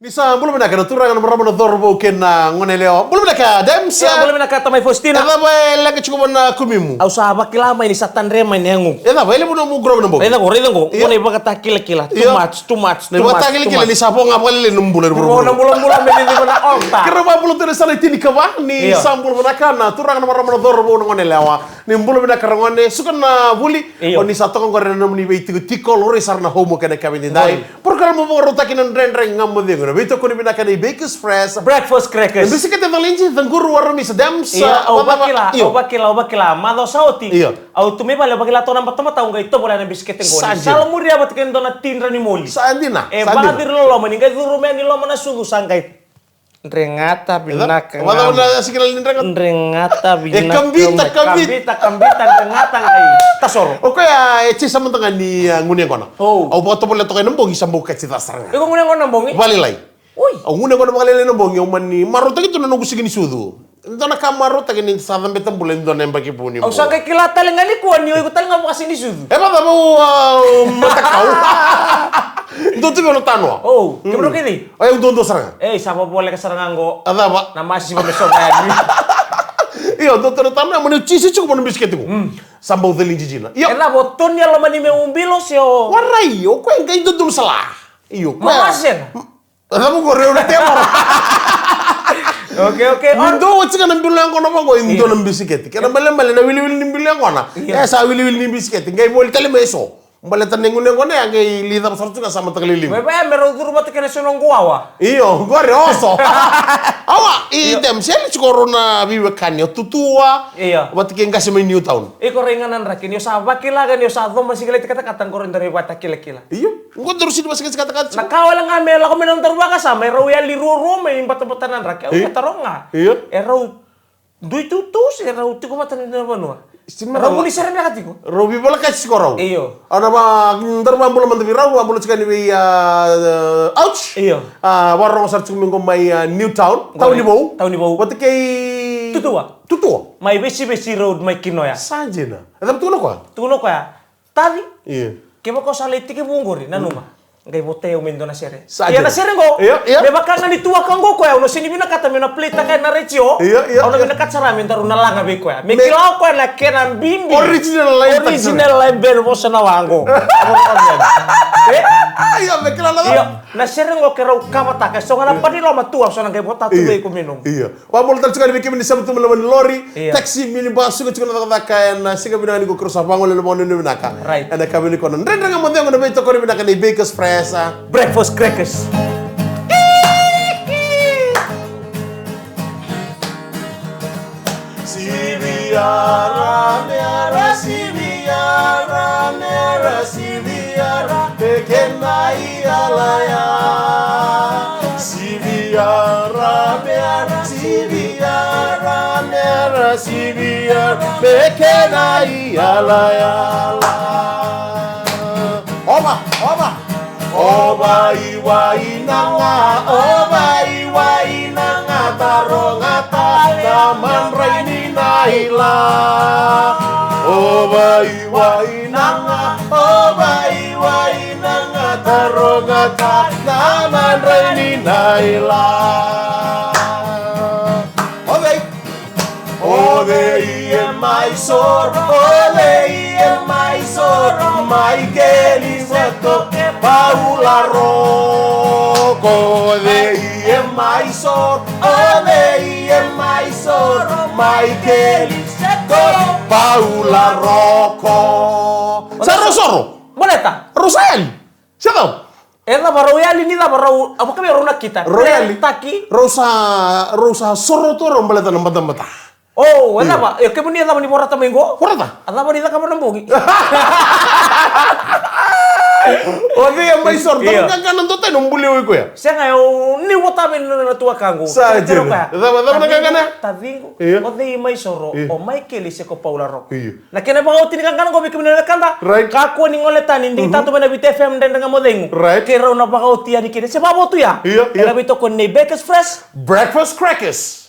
Nisa belum nak kena turang nomor mana dorbo kena ngone leo. Belum nak demsa. Ya boleh nak kata mai Faustina. Eda bae lagi cukup na kumimu. Au sahabat kilama ini satan rema ini yangu. Eda bae lemu nomu grob nombo. Eda ko ngone ba kata kila. Too much. Ne bata kila ni sapo ngap kali le numbu le Bulan meni di mana onta. Kira ba bulu tere sala tini kawa ni sambul mana kana turang nomor mana dorbo ngone lewa. Ni bulu mana karangone sukan na buli. Oni satu kan gore nomu ni beiti tiko lore sarna homo kena kawin dai. Program mo rota kinan ren ngam de ngone. Beito ko ni bina kani Baker's Fresh. Breakfast crackers. Bisa kita talinci tenggur warmi sedam sa. Iya, bakila. Mado sauti. Iya. Au tumi bale bakila to namba tama tahu ngai to boleh na bisket ngoni. Salam muria bat ken dona tindra ni moli. Sandina. Badir lo mani ngai duru meni lo mana sugu sangkai. Rengata binaka. Wala na sikilal ni rengat. Rengata binaka. Kambita rengata ngai. Tasoro. Oke ya, eci sama tengah ni nguni kono. Au boto boleh to kay nembong isang buka cita sarang. Iko nguni kono nembongi. Bali lai. Oi. Au nguni kono makalele nembong yung mani marota gitu na nugu sigini sudu. Ito na kamarota gini sa betam bulan do na mbaki puni mo. Au sangkai kilata lengali ko ni ko tal ngam kasini sudu. Ba mo matakau. Ito tu kono tanwa. Oh, kebro kini. Ay dondo sarang. Siapa boleh ke Saranganggo? Ada ba? Nama si pemesok ayam. Iya, dokter tanwa mani cisi cukup mani bisket ko. Sambau teling jijina. Iya. Ena boton ya lamani me umbilos yo. Warai yo, ko enggak itu dum salah. Iyo. Mamasen. Kamu gore udah temor. Oke. Indo wacika na bilang kono mago indo na bisket. Kana bale na wili ni bilang kono. Sa wili ni bisket. Ngai bol tale meso. Mbale tanengun ngone ngai lider sortuga sama taklilim. Bebe mero duru bat kene sonong guawa. Iyo, gore oso. Awa, idem sel corona biwe kanyo tutua. Iya. Bat ken kasih New Town. Iko ringanan rakin yo sabakila kan yo sadho masih kali kata-kata koron dari wata kila. Iyo, ngko terus itu masih kata-kata. Nah kau lang amel ako menon terbaga sama ero ya liru me impat-impatanan rakin. Au kataronga. Iya. Ero dui tutus ero tiko matan na banua. Rabu ni serem ya katiko. Robi bola kasih korau. Iyo. Ana ba ndarma bola mantabi rabu bola cikani wi ouch. Iyo. Warong sar cumi ngomai New Town. Tahun ni bau. Wat kay Tutua. Mai besi road mai kino ya. Sajena. Ada betul ko? Tuno ko ya. Tadi. Iya. Kemo ko saliti ke bunguri nanuma. Ngai boteo mendo na sere. Sajena. Ya na sere go. Iya. Me bakanga ni tua kanggo ko ya. Uno sini bina kata me na plita kay na recio. Iya. Uno bina kat sarami taru na langa be ko ya. Me kilaw ko na kenan bimbi. Original line ben mo sa nawango. Iya, me kila la. Iya. Na sere go kero kamata ka. So ngana padi lo matua so ngai bota tu be ko minum. Iya. Wa bol tar cikani bikin ni sabtu melawan lori. Taxi minibus suka cikana kata kayan siga bina ni go cross abango le mo ni binaka. Right. Ada kabini kono. Rendra ngamonde ngono be to ko binaka ni Baker's Fresh. Breakfast crackers. Siviara, mera, siviara, pequena ialaya. Siviara, mera, siviara, pequena ialaya. Oba iwai nanga tarongata taman raini naila. Oba iwai nanga tarongata taman raini naila. Ole mai sor, mai gelis eto Paula Rocco. Ole mai sor, mai gelis eto Paula Rocco. Sa Rosoro? Boneta. Rosael? Siapa? Ela Royali ni la barau apa kami orang kita. Royali. Taki. Rosa Soro tu orang baleta nambata. Oh, ela ba? Ya kemudian ela ni borata mengo. Borata? Ela ba ni la kamu nambongi. O dia mai sor, tapi kan nanto tay numbuli oi ko ya. Saya ngayo ni wata ben na tua kango. Saja. Dama na kana. Tavingo. O dia mai soro, o mai keli se ko Paula Rocco. Na kena ba o tini kan go bikin na kanda. Ka ko ni ngoletan ndi tanto bena BTFM den nga modengu. Kero na ba o tia ni kene. Se ba bo tu ya. Ela bito ko ni Baker's Fresh Breakfast Crackers.